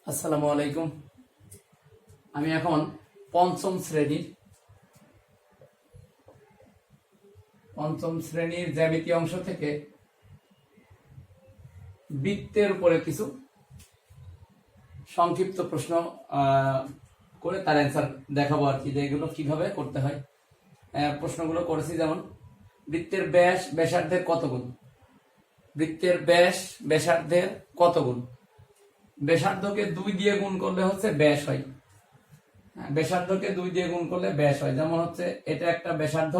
আসসালামু আলাইকুম। আমি এখন পঞ্চম শ্রেণীর জ্যামিতি অংশ থেকে বৃত্তের উপরে কিছু সংক্ষিপ্ত প্রশ্ন করে তার অ্যান্সার দেখাবো আর কি, যে এগুলো কিভাবে করতে হয়। প্রশ্নগুলো করেছি, যেমন বৃত্তের ব্যাস ব্যাসার্ধের কত গুণ, বৃত্তের ব্যাস ব্যাসার্ধের কত গুণ, ব্যাসার্ধকে 2 দিয়ে গুণ করলে হচ্ছে ব্যাস হয়। ব্যাসার্ধকে 2 দিয়ে গুণ করলে ব্যাস হয়। যেমন হচ্ছে এটা একটা ব্যাসার্ধ,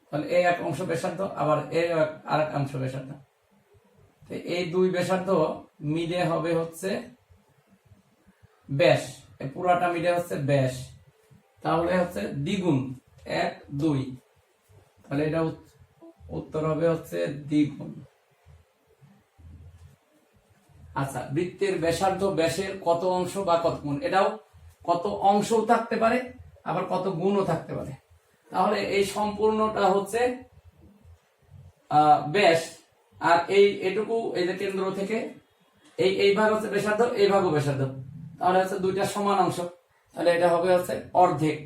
তাহলে এই এক অংশ ব্যাসার্ধ, আবার এই আর এক অংশ ব্যাসার্ধ। এই 2 ব্যাসার্ধ মিলে হবে হচ্ছে ব্যাস, পুরাটা মিলে হচ্ছে ব্যাস। তাহলে হচ্ছে দ্বিগুণ 1 2, তাহলে এটা উত্তর হবে হচ্ছে দ্বিগুণ। আচ্ছা, বৃত্তের ব্যাসার্ধ ব্যাসের কত অংশ বা কত গুণ, এটাও কত অংশও থাকতে পারে আবার কত গুণও থাকতে পারে। তাহলে এই সম্পূর্ণটা হচ্ছে ব্যাস, আর এইটুকু এই যে কেন্দ্র থেকে এই ভাগ হচ্ছে ব্যাসার্ধ, এই ভাগও ব্যাসার্ধ, তাহলে হচ্ছে দুইটা সমান অংশ। তাহলে এটা হবে হচ্ছে অর্ধেক,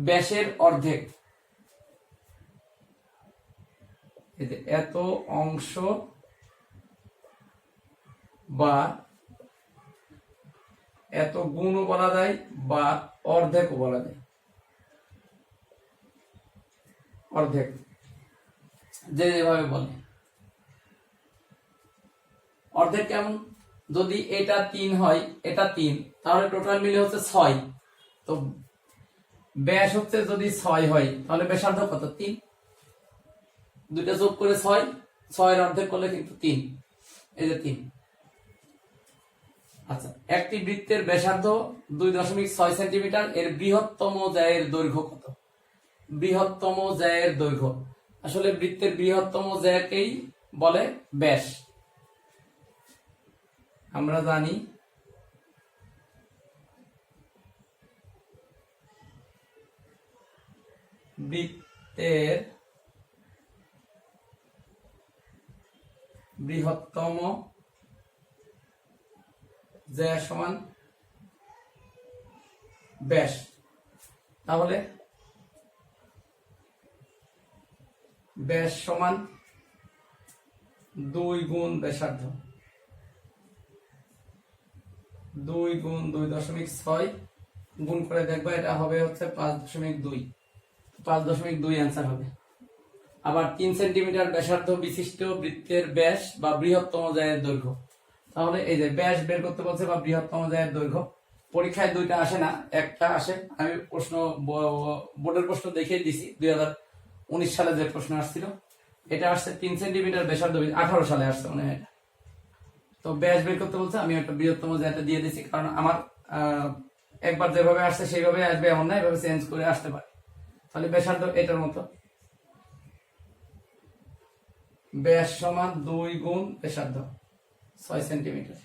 ব্যাসের অর্ধেক। এত অংশ বা এত গুণও বলা যায় বা অর্ধেকও বলা যায়। অর্ধেক যেভাবে বলে। অর্ধেক কেমন, যদি এটা 3 হয় এটা 3, তাহলে টোটাল মিলে হচ্ছে 6। তো ব্যাস হচ্ছে যদি 6 হয় তাহলে ব্যাসার্ধ কত, 3। দুইটা যোগ করে 6, 6 এর অর্ধেক করলে কিন্তু 3, এই যে 3। আচ্ছা, একটি বৃত্তের ব্যাসার্ধ 2.6 সেন্টিমিটার, এর বৃহত্তম জ্যায়ের দৈর্ঘ্য কত? বৃহত্তম জ্যায়ের দৈর্ঘ্য, আসলে বৃত্তের বৃহত্তম জ্যাকেই বলে ব্যাস। আমরা জানি বৃত্তের বৃহত্তম জ্যা সমান ব্যাস। তাহলে ব্যাস সমান 2 গুণ ব্যাসার্ধ, 2 গুণ 2.6 গুণ করে দেখবা, এটা হবে হচ্ছে 5.2, 5.2 অ্যান্সার হবে। আবার 3 সেন্টিমিটার ব্যাসার্ধ বিশিষ্ট বৃত্তের ব্যাস বা বৃহত্তম জ্যায়ের দৈর্ঘ্য। তাহলে এই যে ব্যাস বের করতে বলছে বা বৃহত্তম জ্যায়ের দৈর্ঘ্য, পরীক্ষায় দুইটা আসে না, একটা আসে। আমি প্রশ্ন বোর্ডের প্রশ্ন দেখিয়ে দিছি, 2019 সালে যে প্রশ্ন আসছিল, এটা আসছে 3 সেন্টিমিটার ব্যাসার্ধ, 18 সালে আসছে মনে হয়। তো ব্যাস বের করতে বলছে, আমি একটা বৃহত্তম জ্যাটা দিয়ে দিছি, কারণ আমার একবার যেভাবে আসছে সেইভাবে আসবে এমন না, এভাবে চেঞ্জ করে আসতে পারে। তাহলে ব্যাসার্ধ এটার মতো, ব্যাস সমান 2 গুণ ব্যাসার্ধ 6 সেন্টিমিটার।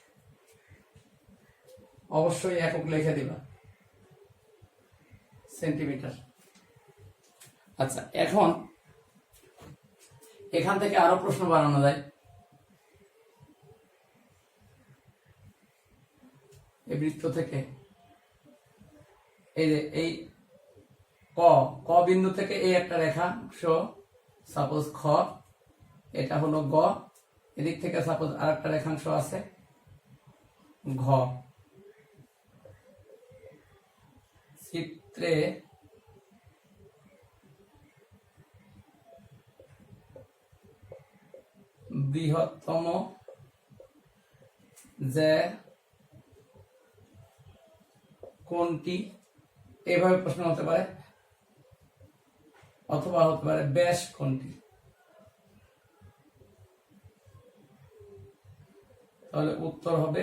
অবশ্যই একক লিখে দিবা, সেন্টিমিটার। আচ্ছা, এখন এখান থেকে আরো প্রশ্ন বানানো যায়। এই বৃত্ত থেকে এই যে এই ক বিন্দু থেকে এই একটা রেখাংশ, সাপোজ খ, এটা হলো গ, এদিক থেকে সাপোজ আর একটা রেখাংশ আছে ঘ। চিত্রে বৃহত্তম জ্যা কোনটি, এভাবে প্রশ্ন হতে পারে, অথবা হতে পারে ব্যাস কোনটি। তাহলে উত্তর হবে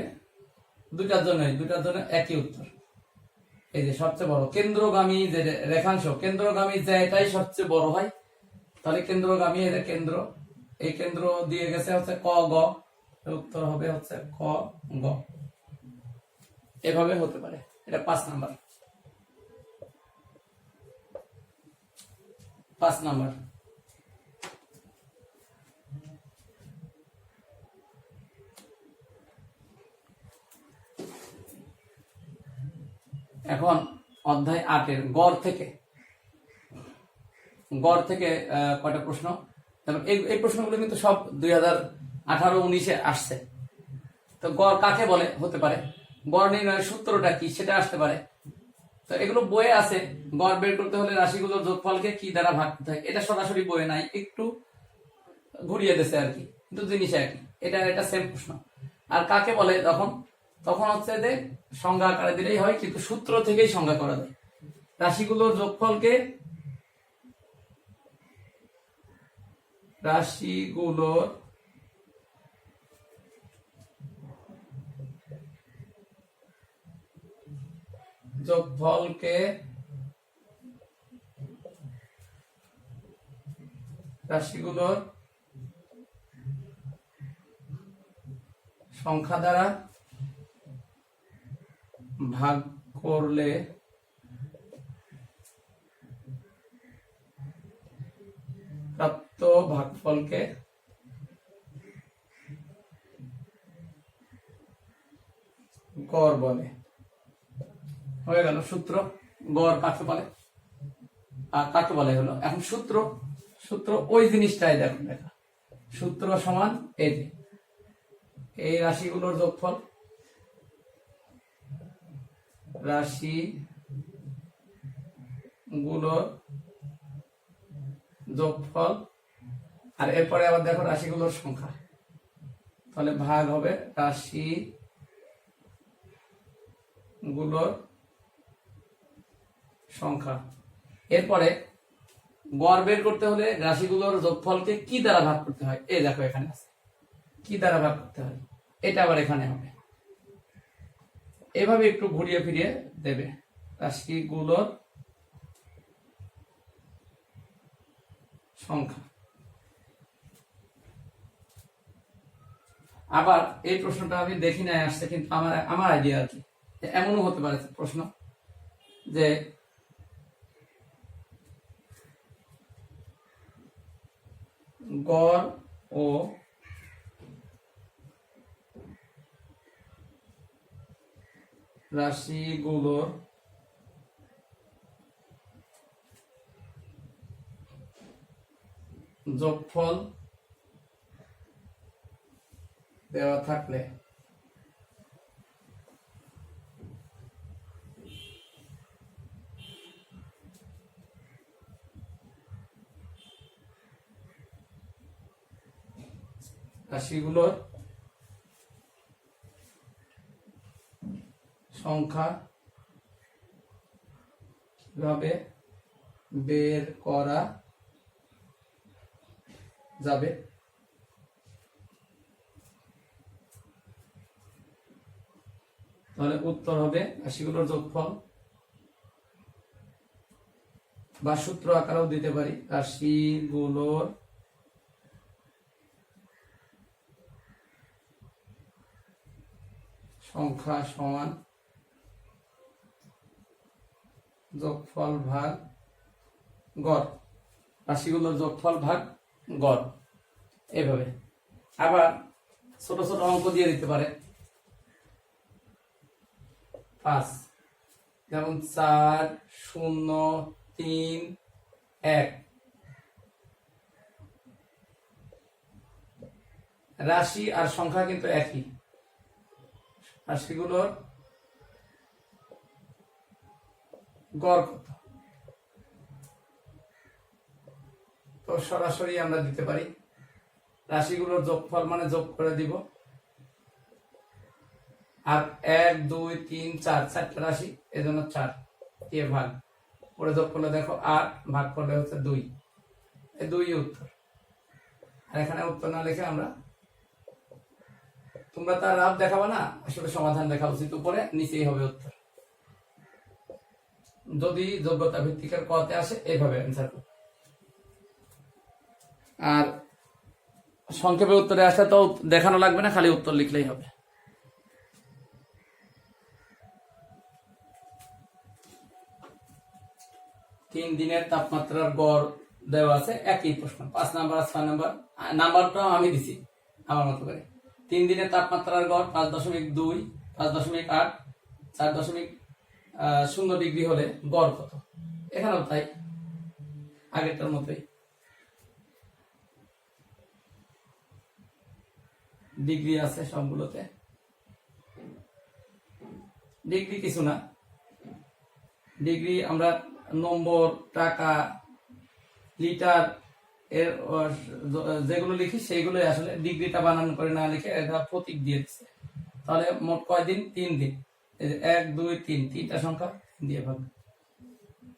দুটার জন্য একই উত্তর। এই যে সবচেয়ে বড় কেন্দ্রগামী যে রেখাংশ, কেন্দ্রগামী জ্যাটাই সবচেয়ে বড় হয়। তাহলে কেন্দ্রগামী, এই কেন্দ্র, এই কেন্দ্র দিয়ে গেছে হচ্ছে ক গ, উত্তর হবে হচ্ছে ক গ। এভাবে হতে পারে। এটা 5 নাম্বার। 5 নাম্বার। এখন অধ্যায় 8-এর গড় থেকে কয়টা প্রশ্ন, এই প্রশ্নগুলো কিন্তু সব 2018-19-এ আসছে। তো গড় কাকে বলে হতে পারে, গড় নির্ণয়ের সূত্রটা কি সেটা আসতে পারে। তো এগুলো বইয়ে আছে। গড় বের করতে হলে রাশিগুলোর যোগফলকে কি দ্বারা ভাগ করতে হয়, এটা সরাসরি বইয়ে নাই, একটু ঘুরিয়ে দিয়েছে আর কি, কিন্তু জিনিস একই। এটা সেম প্রশ্ন। আর কাকে বলে তখন হচ্ছে যে সংজ্ঞা আকারে দিলেই হয়, কিন্তু সূত্র থেকেই সংজ্ঞা করা যায়। রাশিগুলোর যোগফলকে রাশিগুলোর সংখ্যা দ্বারা ভাগ করলে প্রাপ্ত ভাগফলকে গড় বলে। হয়ে গেল সূত্র। গড় কাকে বলে আর কাকে বলে হলো। এখন সূত্র ওই জিনিসটাই দেখো, সূত্র সমান এই রাশিগুলোর যোগফল, আর এরপরে আবার দেখো রাশিগুলোর সংখ্যা, তাহলে ভাগ হবে রাশিগুলোর সংখ্যা। এরপরে গড় বের করতে হলে রাশিগুলোর যোগফলকে কি দ্বারা ভাগ করতে হয়, এই দেখো এখানে আছে কি দ্বারা ভাগ করতে হয়, এটা আবার এখানে হবে। এভাবে একটু ঘুরিয়ে ফিরিয়ে দেবে রাশিগুলোর সংখ্যা। আবার এই প্রশ্নটা আমি দেখি নাই আসছে, কিন্তু আমার আইডিয়া আর কি, এমনও হতে পারে প্রশ্ন যে গড় ও রাশিগুলোর যোগফল দেওয়া থাকলে রাশিগুলোর সংখ্যা কিভাবে বের করা যাবে তাহলে উত্তর হবে রাশিগুলোর যোগফল, বা সূত্র আকারেও দিতে পারি, রাশিগুলোর সংখ্যা সমান যোগফল ভাগ গড়, রাশিগুলোর যোগফল ভাগ গড়, এইভাবে। আবার ছোট ছোট অঙ্ক দিয়ে দিতে পারে 5, যেমন 4, 0, 3, 1। রাশি আর সংখ্যা কিন্তু একই, রাশিগুলোর গড় কত, তো সরাসরি আমরা দিতে পারি রাশিগুলোর যোগফল মানে যোগ করে দিব, আর 1, 2, 3, 4 চারটা রাশি, এজন্য 4 দিয়ে ভাগ করে যোগ করলে দেখো 8, ভাগ করলে হচ্ছে 2, এই 2 উত্তর। আর এখানে উত্তর না লিখে আমরা, তোমরা তার রাব দেখাবো না, আসলে সমাধান দেখা উচিত, উপরে নিচেই হবে উত্তর। যদি যোগ্যতা ভিত্তিকের কতে আসে এইভাবে অ্যান্সার করবে। আর সংক্ষেপে উত্তরে আসলে তো দেখানো লাগবে না, খালি উত্তর লিখলেই হবে। তিন দিনের তাপমাত্রার গড় দেওয়া আছে, একই প্রশ্ন, 5 নাম্বার 6 নাম্বার, নাম্বারটাও আমি দিছি আমার মতো করে। 3 দিনের তাপমাত্রার গড় 5.2, 5.8, 0 ডিগ্রি হলে গড় কত, এখানেও তাই আগেরটার মতোই ডিগ্রি আছে সবগুলোতে। ডিগ্রি কিছু না, ডিগ্রি আমরা নম্বর, টাকা, লিটার এর যেগুলো লিখি সেইগুলোই আসলে, ডিগ্রিটা বানান করে না লিখে এটা প্রতীক দিয়ে দিচ্ছে। তাহলে মোট কয় দিন? 3 দিন। এই যে 1 2 3, 3টা সংখ্যা দিয়ে ভাগ,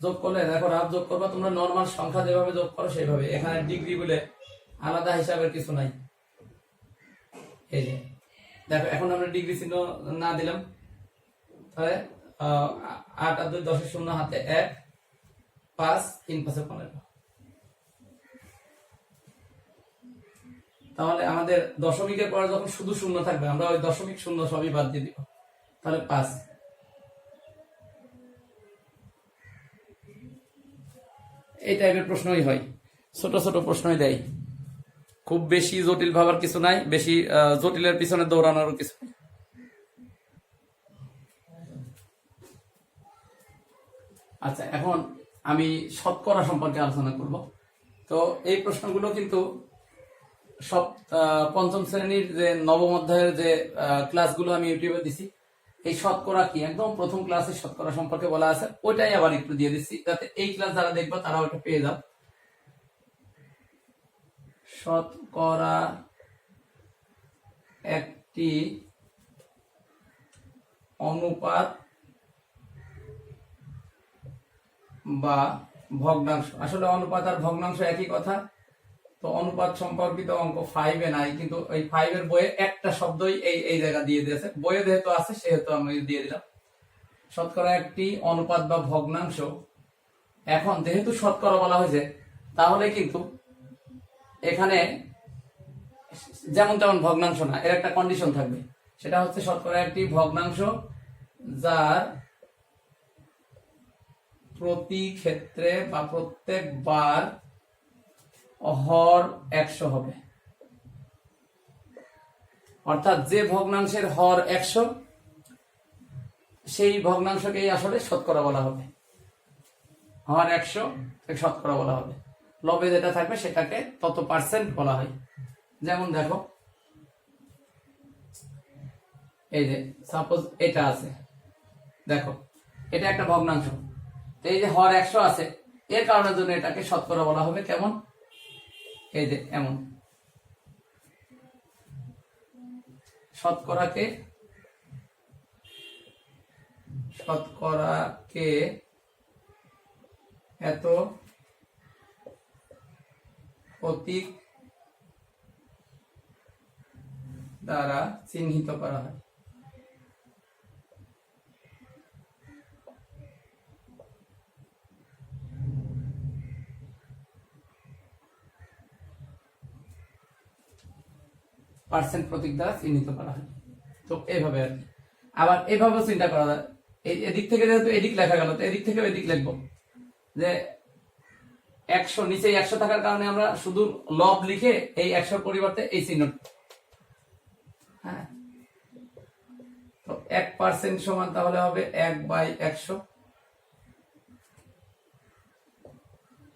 যোগ করলে দেখো রাত যোগ করবা তোমরা নর্মাল সংখ্যা যেভাবে যোগ করো সেইভাবে। এখানে ডিগ্রি বলে আলাদা হিসাবের কিছু নাই। এই যে দেখো এখন আমরা ডিগ্রি চিহ্ন না দিলাম, তাহলে 8 আর 2 10 এর 0 হাতে 1, 5 3 5 15। তাহলে আমাদের দশমিকের পরে যখন শুধু 0 থাকবে আমরা ওই দশমিক 0 সবই বাদ দিয়ে দিব, তাহলে 5। এই টাইপের প্রশ্নই হয়, ছোট ছোট প্রশ্নই দেয়, খুব বেশি জটিল ভাবার কিছু নাই, বেশি জটিলের পিছনে দৌড়ানোর কিছু নাই। আচ্ছা, এখন আমি শতকরা সম্পর্কে আলোচনা করব। তো এই প্রশ্নগুলো কিন্তু সব পঞ্চম শ্রেণীর যে নবম অধ্যায়ের যে ক্লাসগুলো আমি ইউটিউবে দিছি, এই শতকরা কি একদম প্রথম ক্লাসে শতকরা সম্পর্কে বলা আছে, ওইটাই আবার একটু দিয়ে দিচ্ছি যাতে এই ক্লাস যারা দেখবা তারা ওটা পেয়ে যাও। শতকরা একটি অনুপাত বা ভগ্নাংশ। আসলে অনুপাত আর ভগ্নাংশ একই কথা। তো অনুপাত সম্পর্কিত অঙ্ক 5-এ নাই, কিন্তু ওই 5-এর বইয়ে একটা শব্দই এই জায়গা দিয়ে দিয়েছে, বইয়ে যেহেতু আছে সেহেতু আমি দিয়ে দিলাম। শতকরা একটি অনুপাত বা ভগ্নাংশ। এখন যেহেতু শতকরা বলা হয়েছে, তাহলে কিন্তু এখানে যেমন তেমন ভগ্নাংশ না, এর একটা কন্ডিশন থাকবে। সেটা হচ্ছে শতকরা একটি ভগ্নাংশ যার প্রতি ক্ষেত্রে বা প্রত্যেকবার হর 100 হবে। অর্থাৎ যে ভগ্নাংশের হর 100 সেই ভগ্নাংশকেই আসলে শতকরা বলা হবে। হর 100 শতকরা বলা হবে। লবে যেটা থাকবে সেটাকে তত পার্সেন্ট বলা হয়। যেমন দেখো, এই যে সাপোজ এটা আছে, দেখো এটা একটা ভগ্নাংশ, এই যে হর 100 আছে, এর কারণের জন্য এটাকে শতকরা বলা হবে। কেমন? এই যে এমন। শতকরাকে এত প্রতীক দ্বারা চিহ্নিত করা হয়। পার্সেন্ট প্রতীক দ্বারা চিহ্নিত করা হয়। তো এইভাবে আর কি। আবার এইভাবে চিন্তা করা যায়, এদিক থেকে যেহেতু এদিক লেখা গেল, তো এদিক থেকে এদিক লিখবো যে 100, নিচে 100 থাকার কারণে আমরা শুধু লব লিখে এই 100 পরিবর্তে এই চিহ্ন। হ্যাঁ, তো 1% সমান তাহলে হবে 1/100।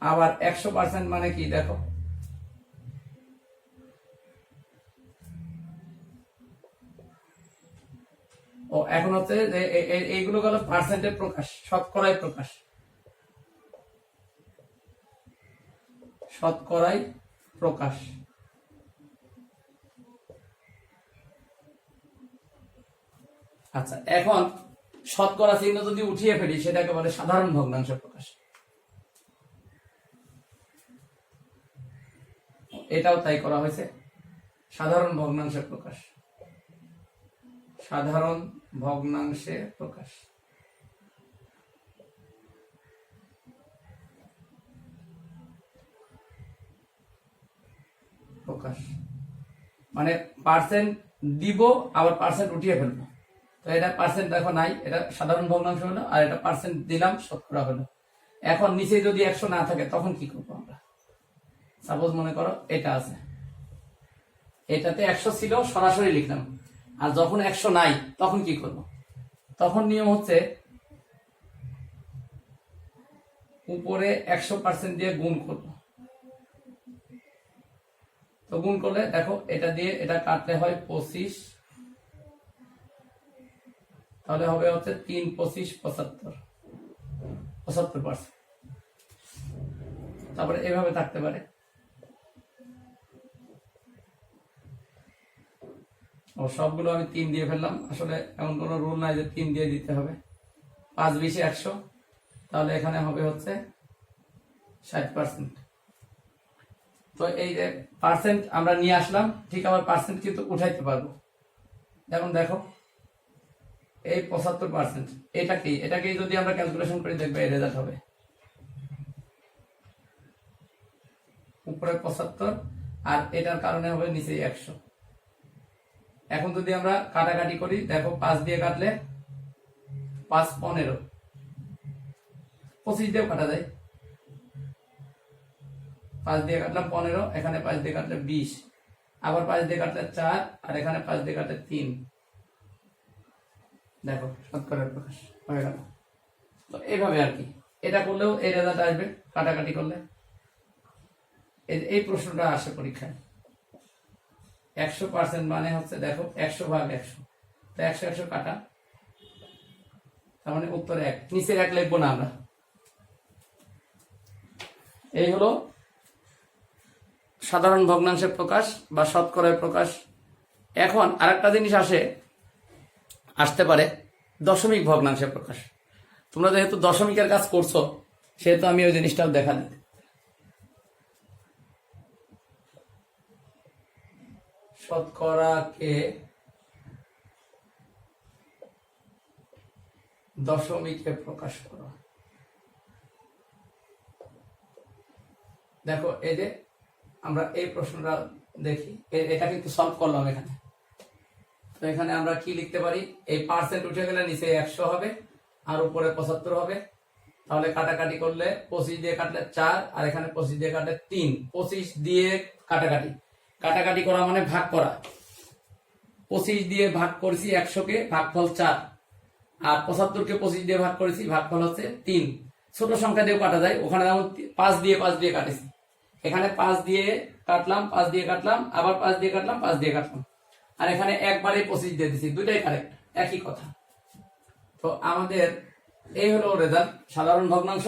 আবার 100% মানে কি দেখো, ও এখন হচ্ছে যে এইগুলো গেল পার্সেন্টের প্রকাশ, শতকরায় প্রকাশ, শতকরায় প্রকাশ। আচ্ছা, এখন শতকরা চিহ্ন যদি উঠিয়ে ফেলি সেটাকে বলে সাধারণ ভগ্নাংশ প্রকাশ। এটাও তাই করা হয়েছে, সাধারণ ভগ্নাংশের প্রকাশ, সাধারণ ভগ্নাংশে প্রকাশ। প্রকাশ মানে পার্সেন্ট দিব আবার পার্সেন্ট উঠিয়ে ফেলবো। তো এটা পার্সেন্ট দেখো নাই, এটা সাধারণ ভগ্নাংশ হলো, আর এটা পার্সেন্ট দিলাম, শতকরা হলো। এখন নিচে যদি 100 না থাকে তখন কি করবো আমরা? সাপোজ মনে করো এটা আছে, এটাতে 100 ছিল, সরাসরি লিখলাম। আর যখন 100 নাই তখন কি করব? তখন নিয়ম হচ্ছে উপরে 100% দিয়ে গুণ করব। তো গুণ করলে দেখো এটা দিয়ে এটা কাটলে হয় 25, তাহলে হবে হচ্ছে 3 25 75%। তারপরে এভাবে থাকতে পারে। ও সবগুলো আমি 3 দিয়ে ফেললাম, আসলে এমন কোনো রুল নাই যে 3 দিয়ে দিতে হবে। 5 20 100, তাহলে এখানে হবে হচ্ছে 60%। তো এই যে পার্সেন্ট আমরা নিয়ে আসলাম, ঠিক আবার পার্সেন্ট কিন্তু উঠাইতে পারবো। যেমন দেখো এই 75%, এটাকেই যদি আমরা ক্যালকুলেশন করি দেখবে এই রেজাল্ট হবে উপরে 75 আর এটার কারণে হবে নিচে 100। এখন যদি আমরা কাটাকাটি করি, দেখো 5 দিয়ে কাটলে 5 15, 25 দিয়েও কাটা যায়। 5 দিয়ে কাটলাম 15, এখানে 5 দিয়ে কাটলে 20, আবার 5 দিয়ে কাটলে 4, আর এখানে 5 দিয়ে কাটলে 3। দেখো শতকরার প্রকাশ হয়ে গেল। তো এইভাবে আর কি, এটা করলেও এই রেজাল্ট আসবে কাটাকাটি করলে। এই প্রশ্নটা আসে পরীক্ষায়। 100% মানে হচ্ছে দেখো 100 ভাগ 100, তো 100 100 কাটা, তার মানে উত্তরে 1, নিচের 1 লিখবো না আমরা। এই হলো সাধারণ ভগ্নাংশের প্রকাশ বা শতকরার প্রকাশ। এখন আরেকটা জিনিস আসতে পারে দশমিক ভগ্নাংশের প্রকাশ। তোমরা যেহেতু দশমিকের কাজ করছো, সেহেতু আমি ওই জিনিসটাও দেখা দিই। শতকরাকে দশমিকে প্রকাশ করা। দেখো এই যে আমরা এই প্রশ্নটা দেখি, এটা কিন্তু সলভ করলাম এখানে। তো এখানে আমরা কি লিখতে পারি, এই পার্সেন্ট উঠে গেলে নিচে 100 হবে আর উপরে 75 হবে। তাহলে কাটাকাটি করলে 25 দিয়ে কাটলে 4, আর এখানে 25 দিয়ে কাটলে 3। 25 দিয়ে কাটাকাটি করা মানে ভাগ করা। 25 দিয়ে ভাগ করেছি 100 কে, ভাগফল 4, আর 75 কে 25 দিয়ে ভাগ করেছি, ভাগফল হচ্ছে 3। ছোট সংখ্যা দিয়েও কাটা যায়, ওখানে যেমন 5 দিয়ে কাটেছি, এখানে 5 দিয়ে কাটলাম, 5 দিয়ে কাটলাম, আবার 5 দিয়ে কাটলাম, 5 দিয়ে কাটলাম, আর এখানে একবারে 25 দিয়ে দিছি, দুইটাই কারেক্ট, একই কথা। তো আমাদের এই হলো রেজাল্ট সাধারণ ভগ্নাংশ।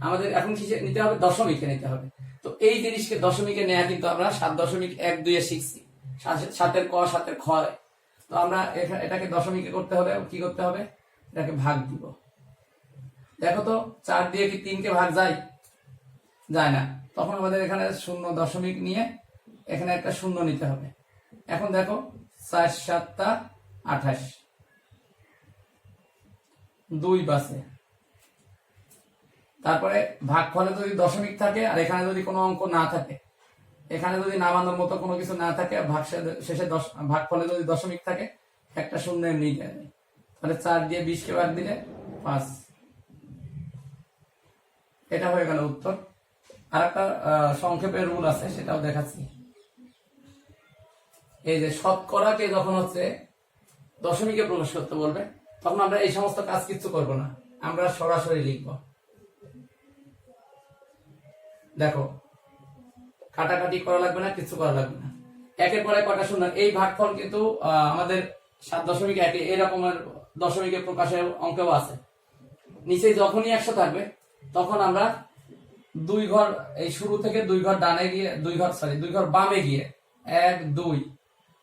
আমাদের এখন কি নিতে হবে, দশমিকে নিতে হবে। তো এই জিনিসকে দশমিকে নেওয়া কিন্তু আমরা 7.12 এ শিখছি, 7-এর ক 7-এর খ। তো আমরা এটাকে দশমিকে করতে হলে কি করতে হবে, এটাকে ভাগ দিব। দেখো তো 4 দিয়ে কি 3 কে ভাগ যায় না, তখন আমাদের এখানে 0.দশমিক নিয়ে এখানে একটা শূন্য নিতে হবে। এখন দেখো 4 7 28, 2 বাসে। তারপরে ভাগফলে যদি দশমিক থাকে আর এখানে যদি কোনো অঙ্ক না থাকে, এখানে যদি নামানোর মতো কোনো কিছু না থাকে, শেষে ভাগফলে যদি দশমিক থাকে, একটা শূন্য এমনি দেয়। তাহলে 4 দিয়ে 20 কে ভাগ দিলে 5। এটা হয়ে গেল উত্তর। আর একটা সংক্ষেপের রুল আছে, সেটাও দেখাচ্ছি। এই যে শতকরাকে যখন হচ্ছে দশমিকে প্রকাশ করতে বলবে, তখন আমরা এই সমস্ত কাজ কিছু করব না, আমরা সরাসরি লিখব। দেখো কাটাকাটি করা লাগবে না, কিছু করা লাগবে না। একের পরে কটা শূন্য, এই ভাগফল কিন্তু আমাদের 7.1 এরকমের দশমিকে প্রকাশের অঙ্কেও আছে। নিচে যখনই 100 থাকবে, তখন আমরা 2 ঘর, এই শুরু থেকে 2 ঘর ডানে গিয়ে, 2 ঘর বামে গিয়ে 1 2,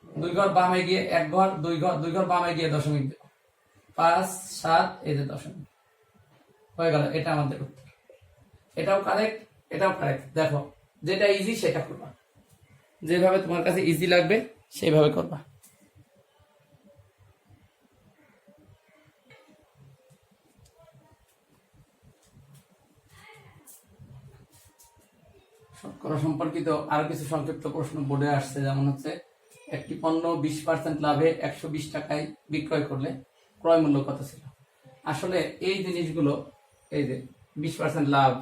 2 ঘর বামে গিয়ে 1 ঘর, 2 ঘর বামে গিয়ে দশমিক 5 7, এই যে দশমিক হয়ে গেল। এটা আমাদের উত্তর। এটাও কারেক্ট, এটাও কারেক্ট। দেখো যেটা ইজি সেটা করবা, যেভাবে তোমার কাছে ইজি লাগবে সেইভাবে করবা। শতকরা সম্পর্কিত আরো কিছু সংক্ষিপ্ত প্রশ্ন বোর্ডে আসছে, যেমন হচ্ছে একটি পণ্য 20% লাভে 120 টাকায় বিক্রয় করলে ক্রয় মূল্য কত ছিল। আসলে এই জিনিসগুলো, এই যে 20% লাভ,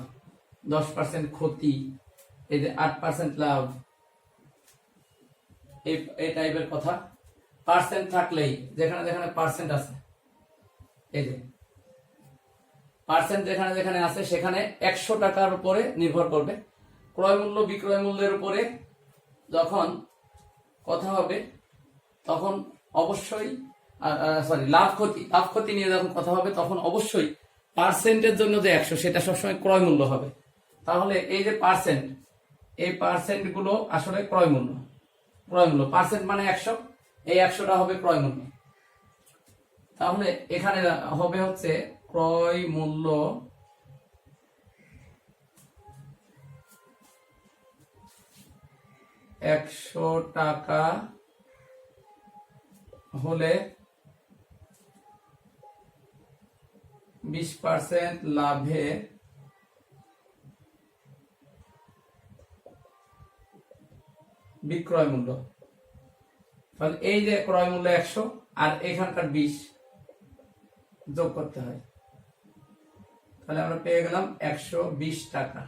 10% ক্ষতি, এই যে 8% লাভ, এই টাইপের কথা। পার্সেন্ট থাকলেই, যেখানে যেখানে পার্সেন্ট আছে, এই যে পার্সেন্ট যেখানে যেখানে আছে সেখানে 100 টাকার উপরে নির্ভর করবে। ক্রয় মূল্য বিক্রয় মূল্যের উপরে যখন কথা হবে তখন অবশ্যই লাভ ক্ষতি নিয়ে যখন কথা হবে তখন অবশ্যই পার্সেন্টের জন্য যে 100 সেটা সবসময় ক্রয় মূল্য হবে। তাহলে এই যে পার্সেন্ট, এই পার্সেন্ট গুলো আসলে ক্রয় মূল্য পার্সেন্ট মানে 100, এই 100টা হবে ক্রয় মূল্য। তাহলে এখানে হবে হচ্ছে ক্রয় মূল্য টাকা হলে 20% লাভে বিক্রয় মূল্য। তাহলে এই যে ক্রয় মূল্য 100 আর এখানকার 20 যোগ করতে হয়, তাহলে আমরা পেয়ে গেলাম 120 টাকা।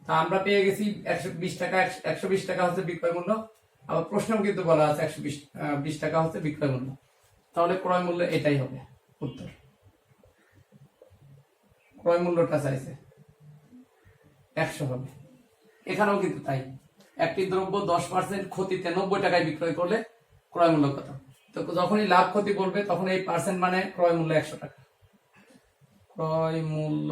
তা আমরা পেয়ে গেছি 120 টাকা, 120 টাকা হচ্ছে বিক্রয় মূল্য। আবার প্রশ্নেও কিন্তু বলা আছে 120 টাকা হচ্ছে বিক্রয় মূল্য। তাহলে ক্রয় মূল্য এটাই হবে উত্তর। ক্রয় মূল্যটা চাইছে 100 হবে। এখানেও কিন্তু তাই, একটি দ্রব্য 10% ক্ষতিতে 90 টাকায় বিক্রয় করলে ক্রয় মূল্য কত? তো যখনই লাভ ক্ষতি বলবে তখন এই পার্সেন্ট মানে ক্রয় মূল্য 100 টাকা। ক্রয় মূল্য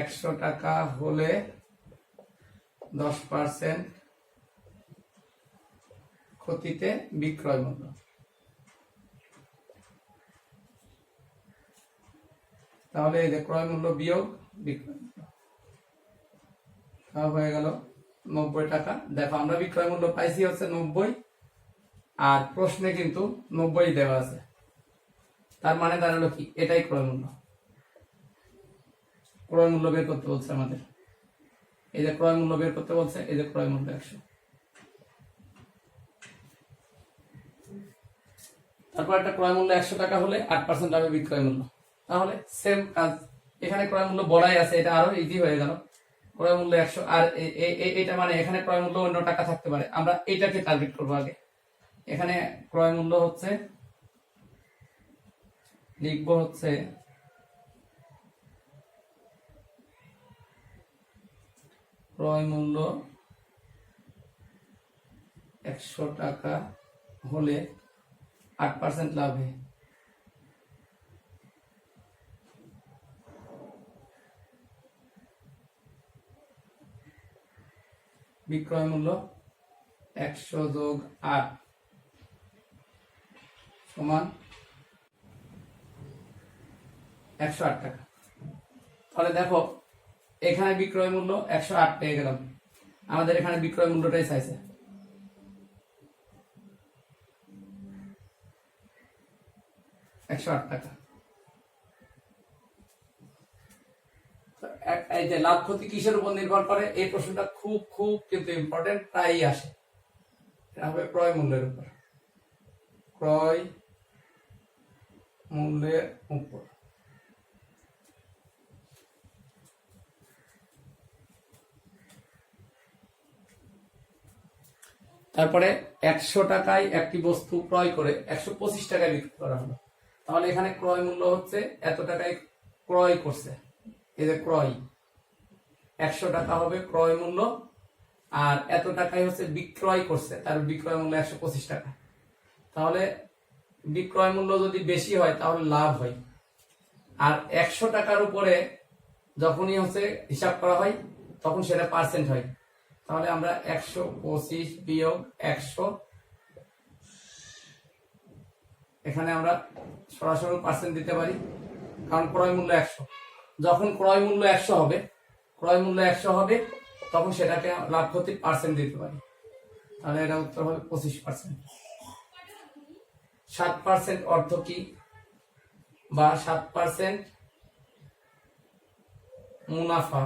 100 টাকা হলে 10% ক্ষতিতে বিক্রয় মূল্য। তাহলে এই যে ক্রয় মূল্য বিয়োগ বিক্রয় মূল্য হয়ে গেল 90 টাকা। দেখো আমরা বিক্রয় মূল্য পাইছি হচ্ছে 90, আর প্রশ্নে কিন্তু 90 দেওয়া আছে, তার মানে দাঁড়ালো কি এটাই ক্রয় মূল্য। ক্রয় মূল্য বের করতে বলছে আমাদের, এই যে ক্রয় মূল্য বের করতে বলছে, এই যে ক্রয় মূল্য 100। তারপর একটা ক্রয় মূল্য 100 টাকা হলে 8% লাভে বিক্রয় মূল্য। তাহলে সেম কাজ, এখানে ক্রয় মূল্য বলাই আছে, এটা আরো ইজি হয়ে গেল। ক্রয় মূল্য 100 আর এটা মানে এখানে ক্রয় মূল্য অন্য টাকা থাকতে পারে, আমরা এইটাকে টার্গেট করবো আগে। এখানে ক্রয় মূল্য হচ্ছে লিখবো হচ্ছে ক্রয় মূল্য 100 টাকা হলে 8% লাভে বিক্রয় মূল্য 100 যোগ 8 সমান 108 টাকা। তাহলে দেখো এখানে বিক্রয় মূল্য 108 পেয়ে গেলাম, আমাদের এখানে বিক্রয় মূল্যটাই চাইছে। টাকা। এই যে লাভ ক্ষতি কিসের উপর নির্ভর করে, এই প্রশ্নটা খুব খুব কিন্তু ইম্পর্টেন্ট, প্রায়ই আসে। এটা হবে ক্রয় মূল্যের উপর, ক্রয় মূল্যের উপর। তারপরে 100 টাকায় একটি বস্তু ক্রয় করে 125 টাকায় বিক্রি করা হলো। তাহলে এখানে ক্রয় মূল্য হচ্ছে এত টাকায় ক্রয় করছে, এই যে ক্রয় 100 টাকা হবে ক্রয় মূল্য, আর এত টাকায় হচ্ছে বিক্রয় করছে, তার বিক্রয় মূল্য 125 টাকা। তাহলে বিক্রয় মূল্য যদি বেশি হয় তাহলে লাভ হয়, আর 100 টাকার উপরে যখনই হচ্ছে হিসাব করা হয় তখন সেটা পার্সেন্ট হয়। তাহলে আমরা 125 বিয়োগ 100, এখানে আমরা সরাসরি পার্সেন্ট দিতে পারি, কারণ ক্রয় মূল্য 100। যখন ক্রয় মূল্য 100 হবে তখন সেটাকে লাভ ক্ষতির পার্সেন্ট দিতে পারি। তাহলে এটা উত্তর হবে 25%। 7% অর্থ কি, বা 7% মুনাফা,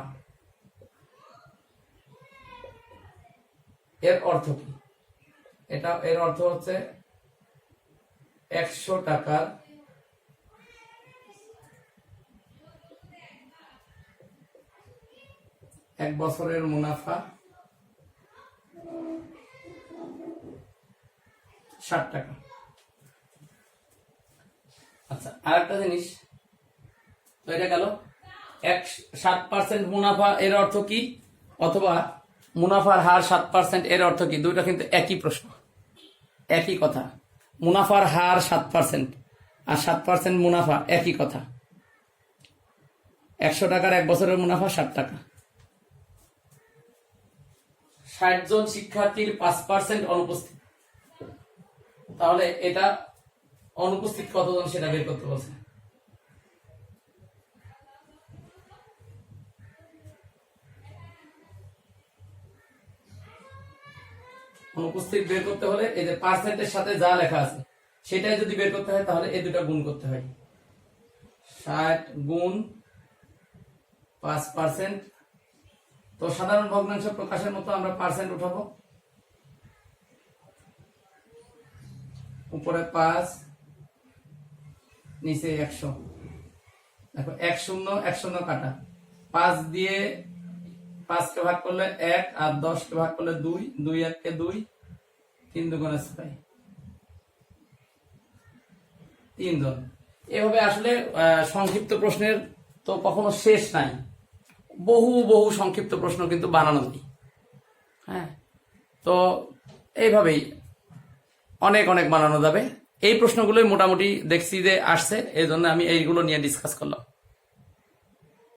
এর অর্থ কি? এর অর্থ হচ্ছে 100 টাকার 1 বছরের মুনাফা 60 টাকা। আচ্ছা, আর একটা জিনিস, তো এটা গেল 7% মুনাফা এর অর্থ কি, অথবা মুনাফার হার 7% এর অর্থ কি, দুইটা কিন্তু একই প্রশ্ন, একই কথা। মুনাফার হার 7% আর 7% মুনাফা একই কথা। 100 টাকার 1 বছরের মুনাফা 60 টাকা। 60 জন শিক্ষার্থীর 5% অনুপস্থিত, তাহলে এটা অনুপস্থিত কতজন সেটা বের করতে বলছে। অনুপস্থিত বের করতে হলে এই যে পার্সেন্টের সাথে যা লেখা আছে সেটাই যদি বের করতে হয় তাহলে এই দুটো গুণ করতে হয়। 60 গুণ 5%। তো সাধারণ ভগ্নাংশ প্রকাশের মতো আমরা পার্সেন্ট উঠাবো, উপরে 5 নিচে 100। দেখো 1 0 1 0 কাটা, 5 দিয়ে 5 কে ভাগ করলে 1 আর 10 কে ভাগ করলে 2, 2 1 কে 2, 3 দুগুণে 6, 3 জন। এভাবে আসলে সংক্ষিপ্ত প্রশ্নের তো কখনো শেষ নাই, বহু বহু সংক্ষিপ্ত প্রশ্ন কিন্তু বানানো যায়। হ্যাঁ, তো এইভাবেই অনেক অনেক বানানো যাবে। এই প্রশ্নগুলোই মোটামুটি দেখছি যে আসছে, এই জন্য আমি এইগুলো নিয়ে ডিসকাস করলাম।